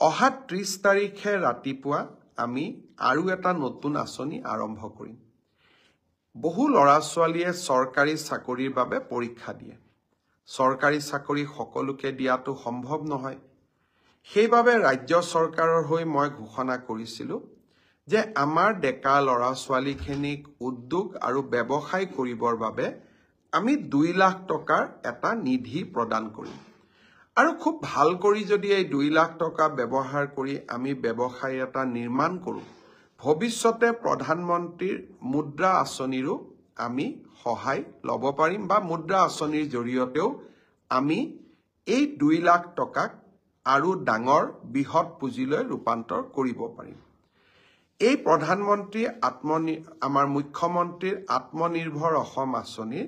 অহা 30 তাৰিখে ৰাতিপুৱা আমি আৰু এটা নতুন আঁচনি আৰম্ভ কৰিম। বহু ল'ৰা ছোৱালীয়ে চৰকাৰী চাকৰিৰ বাবে পৰীক্ষা দিয়ে। চৰকাৰী চাকৰি সকলোকে দিয়াটো সম্ভৱ নহয়। সেইবাবে ৰাজ্য চৰকাৰৰ হৈ মই ঘোষণা কৰিছিলোঁ যে আমাৰ ডেকা ল'ৰা ছোৱালীখিনিক উদ্যোগ আৰু ব্যৱসায় কৰিবৰ বাবে আমি 2 লাখ টকাৰ এটা নিধি প্ৰদান কৰিম। আৰু খুব ভাল কৰি যদি এই 2 লাখ টকা ব্যৱহাৰ কৰি আমি ব্যৱসায় এটা নিৰ্মাণ কৰোঁ, ভৱিষ্যতে প্ৰধানমন্ত্ৰীৰ মুদ্ৰা আঁচনিৰো আমি সহায় ল'ব পাৰিম বা মুদ্ৰা আঁচনিৰ জৰিয়তেও আমি এই 2 লাখ টকাক আৰু ডাঙৰ বৃহৎ পুঁজিলৈ ৰূপান্তৰ কৰিব পাৰিম। এই প্ৰধানমন্ত্ৰী আমাৰ মুখ্যমন্ত্ৰীৰ আত্মনিৰ্ভৰ অসম আঁচনিৰ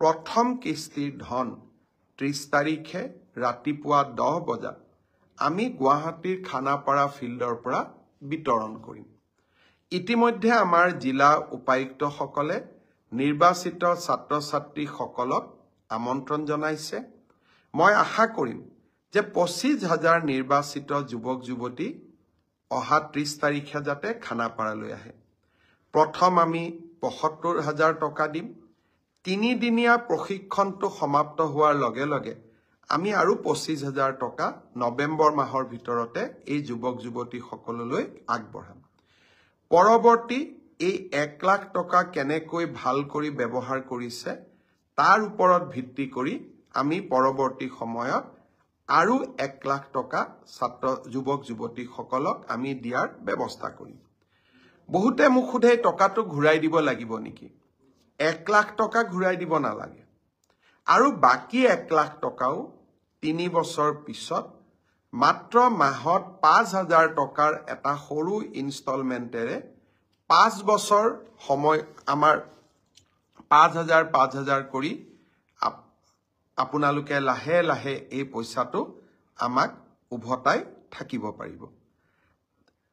প্ৰথম কিস্তিৰ ধন 30 তাৰিখে ৰাতিপুৱা 10 বজাত আমি গুৱাহাটীৰ খানাপাৰা ফিল্ডৰ পৰা বিতৰণ কৰিম। ইতিমধ্যে আমাৰ জিলা উপায়ুক্তসকলে নিৰ্বাচিত ছাত্ৰ ছাত্ৰীসকলক আমন্ত্ৰণ জনাইছে। মই আশা কৰিম যে 25,000 নিৰ্বাচিত যুৱক যুৱতী অহা 30 তাৰিখে যাতে খানাপাৰালৈ আহে। প্ৰথম আমি 75,000 টকা দিম। 3 দিনীয়া প্ৰশিক্ষণটো সমাপ্ত হোৱাৰ লগে লগে আমি আৰু 25,000 টকা নৱেম্বৰ মাহৰ ভিতৰতে এই যুৱক যুৱতীসকললৈ আগবঢ়াম। পৰৱৰ্তী এই 1 লাখ টকা কেনেকৈ ভাল কৰি ব্যৱহাৰ কৰিছে তাৰ ওপৰত ভিত্তি কৰি আমি পৰৱৰ্তী সময়ত আৰু 1 লাখ টকা যুৱক যুৱতীসকলক আমি দিয়াৰ ব্যৱস্থা কৰিম। বহুতে মোক সোধে টকাটো ঘূৰাই দিব লাগিব নেকি? 1 লাখ টকা ঘূৰাই দিব নালাগে। আৰু বাকী 1 লাখ টকাও 3 বছৰ পিছত মাত্ৰ মাহত 5,000 টকাৰ এটা সৰু ইনষ্টলমেণ্টেৰে 5 বছৰ সময় আমাৰ 5,000 কৰি আপোনালোকে লাহে লাহে এই পইচাটো আমাক উভতাই থাকিব পাৰিব।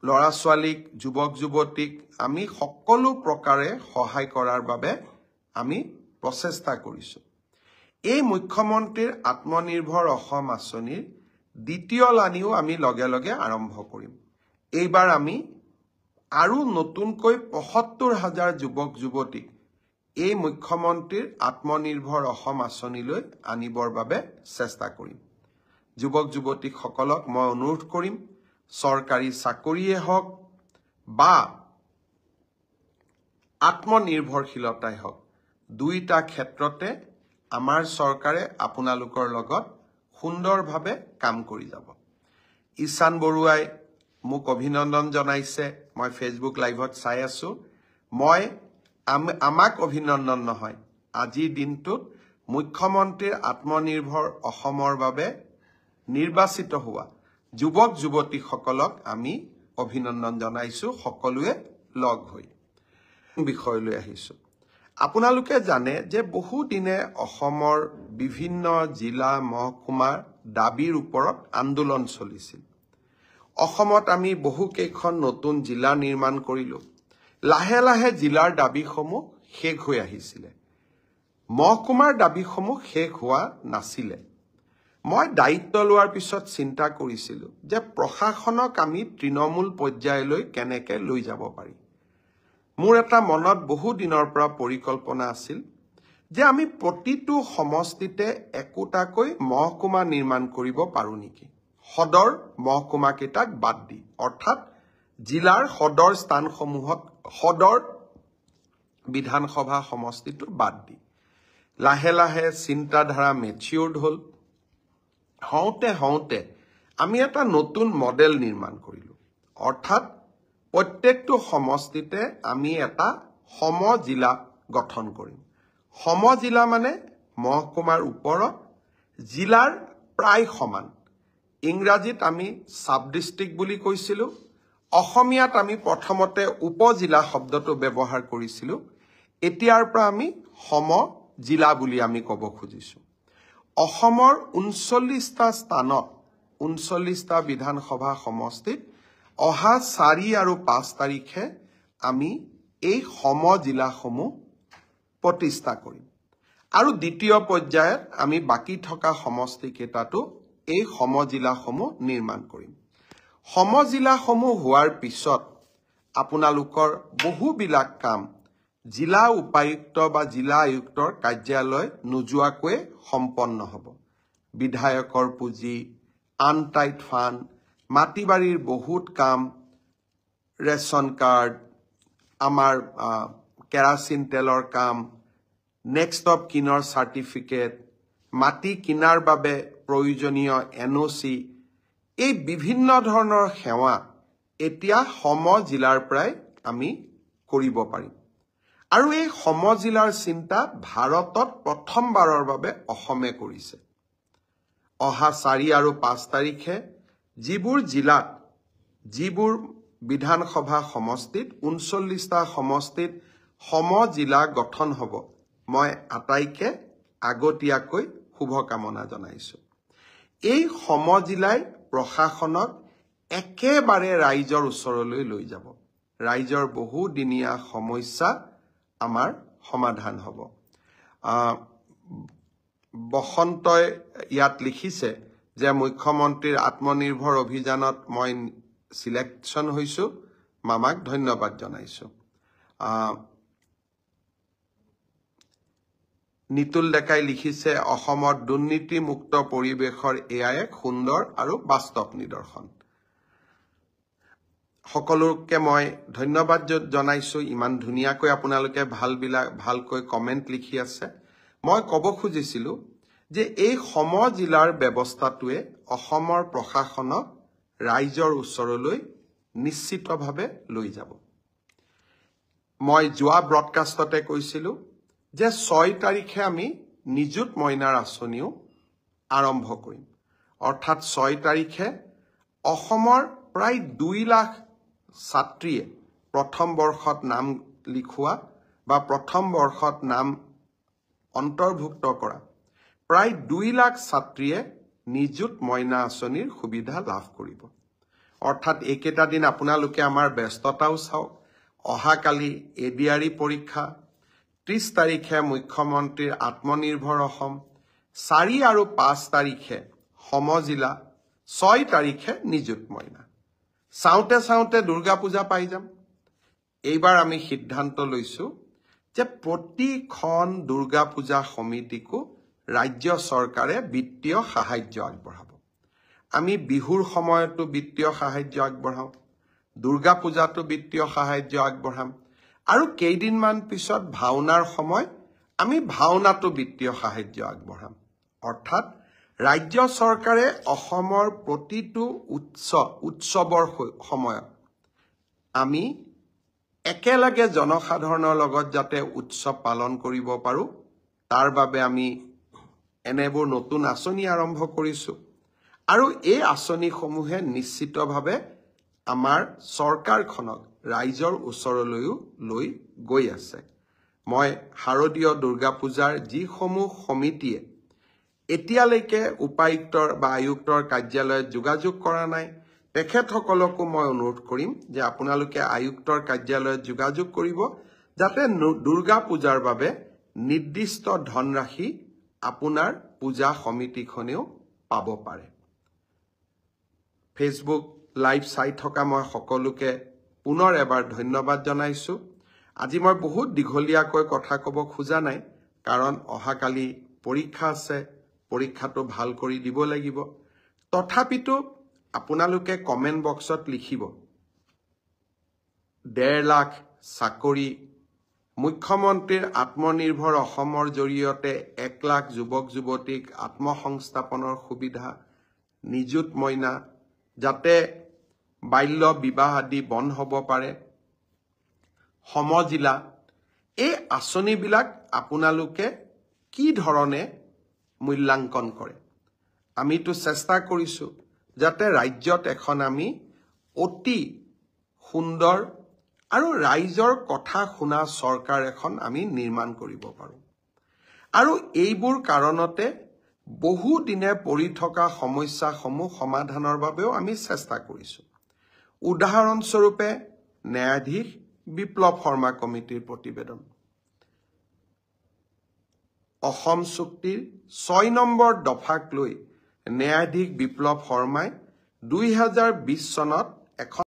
ল'ৰা ছোৱালীক যুৱক যুৱতীক আমি সকলো প্ৰকাৰে সহায় কৰাৰ বাবে আমি প্ৰচেষ্টা কৰিছোঁ। এই মুখ্যমন্ত্ৰীৰ আত্মনিৰ্ভৰ অসম আঁচনিৰ দ্বিতীয় লানিও আমি লগে লগে আৰম্ভ কৰিম। এইবাৰ আমি আৰু নতুনকৈ 75,000 যুৱক যুৱতীক এই মুখ্যমন্ত্ৰীৰ আত্মনিৰ্ভৰ অসম আঁচনিলৈ আনিবৰ বাবে চেষ্টা কৰিম। যুৱক যুৱতীসকলক মই অনুৰোধ কৰিম, চৰকাৰী চাকৰিয়ে হওক বা আত্মনিৰ্ভৰশীলতাই হওক, দুইটা ক্ষেত্ৰতে আমাৰ চৰকাৰে আপোনালোকৰ লগত সুন্দৰভাৱে কাম কৰি যাব। ঈশান বৰুৱাই মোক অভিনন্দন জনাইছে, মই ফেচবুক লাইভত চাই আছোঁ। আমাক অভিনন্দন নহয়, আজিৰ দিনটোত মুখ্যমন্ত্ৰীৰ আত্মনিৰ্ভৰ অসমৰ বাবে নিৰ্বাচিত হোৱা যুৱক যুৱতীসকলক আমি অভিনন্দন জনাইছোঁ সকলোৱে লগ হৈ। বিষয়লৈ আহিছোঁ। আপোনালোকে জানে যে বহুদিনে অসমৰ বিভিন্ন জিলা মহকুমাৰ দাবীৰ ওপৰত আন্দোলন চলিছিল। অসমত আমি বহুকেইখন নতুন জিলা নিৰ্মাণ কৰিলোঁ। লাহে লাহে জিলাৰ দাবীসমূহ শেষ হৈ আহিছিলে। মহকুমাৰ দাবীসমূহ শেষ হোৱা নাছিলে। মই দায়িত্ব লোৱাৰ পিছত চিন্তা কৰিছিলোঁ যে প্ৰশাসনক আমি তৃণমূল পৰ্যায়লৈ কেনেকৈ লৈ যাব পাৰি। মোৰ এটা মনত বহু দিনৰ পৰা পৰিকল্পনা আছিল যে আমি প্ৰতিটো সমষ্টিতে একোটাকৈ মহকুমা নিৰ্মাণ কৰিব পাৰোঁ নেকি, সদৰ মহকুমাকেইটাক বাদ দি, অৰ্থাৎ জিলাৰ সদৰ স্থানসমূহত সদৰ বিধানসভা সমষ্টিটো বাদ দি। লাহে লাহে চিন্তাধাৰা মেচিউৰ্ড হ'ল। হওঁতে আমি এটা নতুন মডেল নিৰ্মাণ কৰিলোঁ, অৰ্থাৎ প্ৰত্যেকটো সমষ্টিতে আমি এটা সমজিলা গঠন কৰিম। সমজিলা মানে মহকুমাৰ ওপৰত জিলাৰ প্ৰায় সমান। ইংৰাজীত আমি সাব ডিষ্ট্ৰিক্ট বুলি কৈছিলোঁ, অসমীয়াত আমি প্ৰথমতে উপজিলা শব্দটো ব্যৱহাৰ কৰিছিলোঁ। এতিয়াৰ পৰা আমি সমজিলা বুলি আমি ক'ব খুজিছোঁ। অসমৰ 39টা স্থানত 39টা বিধানসভা সমষ্টিত অহা 4 আৰু 5 তাৰিখে আমি এই সমজিলাসমূহ প্ৰতিষ্ঠা কৰিম। আৰু দ্বিতীয় পৰ্যায়ত আমি বাকী থকা সমষ্টিকেইটাতো এই সমজিলাসমূহ নিৰ্মাণ কৰিম। সমজিলাসমূহ হোৱাৰ পিছত আপোনালোকৰ বহুবিলাক কাম জিলা উপায়ুক্ত বা জিলা আয়ুক্তৰ কাৰ্যালয় নোযোৱাকৈ সম্পন্ন হ'ব। বিধায়কৰ পুঁজি, আনটাইড ফাণ্ড, মাটিবাৰীৰ বহুত কাম, ৰেচন কাৰ্ড, আমাৰ কেৰাচিন তেলৰ কাম, নেক্সট অফ কিনৰ চাৰ্টিফিকেট, মাটি কিনাৰ বাবে প্ৰয়োজনীয় NOC, এই বিভিন্ন ধৰণৰ সেৱা এতিয়া সমজিলাৰ পৰাই আমি কৰিব পাৰিম। আৰু এই সমজিলাৰ চিন্তা ভাৰতত প্ৰথমবাৰৰ বাবে অসমে কৰিছে। অহা 4 আৰু 5 তাৰিখে যিবোৰ জিলাত, যিবোৰ বিধানসভা সমষ্টিত 39টা সমষ্টিত সমজিলা গঠন হ'ব, মই আটাইকে আগতীয়াকৈ শুভকামনা জনাইছো। এই সমজিলাই প্ৰশাসনক একেবাৰে ৰাইজৰ ওচৰলৈ লৈ যাব। ৰাইজৰ বহুদিনীয়া সমস্যা আমাৰ সমাধান হ'ব। বসন্তই ইয়াত লিখিছে যে মুখ্যমন্ত্ৰীৰ আত্মনিৰ্ভৰ অভিযানত মই সিলেকশ্যন হৈছো, মামাক ধন্যবাদ জনাইছো। নিতুল ডেকাই লিখিছে অসমত দুৰ্নীতিমুক্ত পৰিৱেশৰ এয়া এক সুন্দৰ আৰু বাস্তৱ নিদৰ্শন। সকলোকে মই ধন্যবাদ জনাইছো, ইমান ধুনীয়াকৈ আপোনালোকে ভালকৈ কমেন্ট লিখি আছে। মই ক'ব খুজিছিলো যে এই সমজিলাৰ ব্যৱস্থাটোৱে অসমৰ প্ৰশাসনক ৰাইজৰ ওচৰলৈ নিশ্চিতভাৱে লৈ যাব। মই যোৱা ব্ৰডকাষ্টতে কৈছিলো যে 6 তাৰিখে আমি নিযুত মইনাৰ আঁচনিও আৰম্ভ কৰিম। অৰ্থাৎ 6 তাৰিখে অসমৰ প্ৰায় 2 লাখ ছাত্ৰীয়ে প্ৰথম বৰ্ষত নাম লিখোৱা বা প্ৰথম বৰ্ষত নাম অন্তৰ্ভুক্ত কৰা প্ৰায় 2 লাখ ছাত্ৰীয়ে নিযুত মইনা আঁচনিৰ সুবিধা লাভ কৰিব। অৰ্থাৎ এইকেইটা দিন আপোনালোকে আমাৰ ব্যস্ততাও চাওক। অহাকালি ADRE পৰীক্ষা, 30 তাৰিখে মুখ্যমন্ত্ৰীৰ আত্মনিৰ্ভৰ অসম, 4 আৰু 5 তাৰিখে সমজিলা, 6 তাৰিখে নিযুত মইনা। চাওঁতে চাওঁতে দুৰ্গা পূজা পাই যাম। এইবাৰ আমি সিদ্ধান্ত লৈছো যে প্ৰতিখন দুৰ্গা পূজা সমিতিকো ৰাজ্য চৰকাৰে বিত্তীয় সাহায্য আগবঢ়াব। আমি বিহুৰ সময়তো বিত্তীয় সাহায্য আগবঢ়াওঁ, দুৰ্গা পূজাতো বিত্তীয় সাহায্য আগবঢ়াম, আৰু কেইদিনমান পিছত ভাওনাৰ সময় আমি ভাওনাতো বিত্তীয় সাহায্য আগবঢ়াম। অৰ্থাৎ ৰাজ্য চৰকাৰে অসমৰ প্ৰতিটো উৎসৱৰ সময়ত আমি একেলগে জনসাধাৰণৰ লগত যাতে উৎসৱ পালন কৰিব পাৰো, তাৰ বাবে আমি এনেবোৰ নতুন আঁচনি আৰম্ভ কৰিছো। আৰু এই আঁচনিসমূহে নিশ্চিতভাৱে আমাৰ চৰকাৰখনক ৰাইজৰ ওচৰলৈও লৈ গৈ আছে। মই শাৰদীয় দুৰ্গা পূজাৰ যিসমূহ সমিতিয়ে এতিয়ালৈকে উপায়ুক্তৰ বা আয়ুক্তৰ কাৰ্যালয়ত যোগাযোগ কৰা নাই, তেখেতসকলকো মই অনুৰোধ কৰিম যে আপোনালোকে আয়ুক্তৰ কাৰ্যালয়ত যোগাযোগ কৰিব, যাতে দুৰ্গা পূজাৰ বাবে নিৰ্দিষ্ট ধনৰাশি আপোনাৰ পূজা সমিতিখনেও পাব পাৰে। ফেচবুক লাইভ চাই থকা মই সকলোকে পুনৰ এবাৰ ধন্যবাদ জনাইছো। আজি মই বহুত দীঘলীয়াকৈ কথা ক'ব খোজা নাই, কাৰণ অহাকালি পৰীক্ষা আছে, পৰীক্ষাটো ভাল কৰি দিব লাগিব। তথাপিতো আপোনালোকে কমেন্ট বক্সত লিখিব 1.5 লাখ চাকৰি, মুখ্যমন্ত্ৰীৰ আত্মনিৰ্ভৰ অসমৰ জৰিয়তে 1 লাখ যুৱক যুৱতীক আত্মসংস্থাপনৰ সুবিধা, নিযুত মইনা, যাতে বাল্য বিবাহ আদি বন্ধ হ'ব পাৰে, সমজিলা, এই আঁচনিবিলাক আপোনালোকে কি ধৰণে মূল্যাংকন কৰে। আমিতো চেষ্টা কৰিছো যাতে ৰাজ্যত এখন আমি অতি সুন্দৰ আৰু ৰাইজৰ কথা শুনা চৰকাৰ এখন আমি নিৰ্মাণ কৰিব পাৰো। আৰু এইবোৰ কাৰণতে বহু দিনে পৰি থকা সমস্যাসমূহ সমাধানৰ বাবেও আমি চেষ্টা কৰিছো। উদাহৰণস্বৰূপে ন্যায়াধীশ বিপ্লৱ শৰ্মা কমিটিৰ প্ৰতিবেদন, অসম চুক্তিৰ 6 নম্বৰ দফাক লৈ ন্যায়াধীশ বিপ্লৱ শৰ্মাই 2020 চনত এখন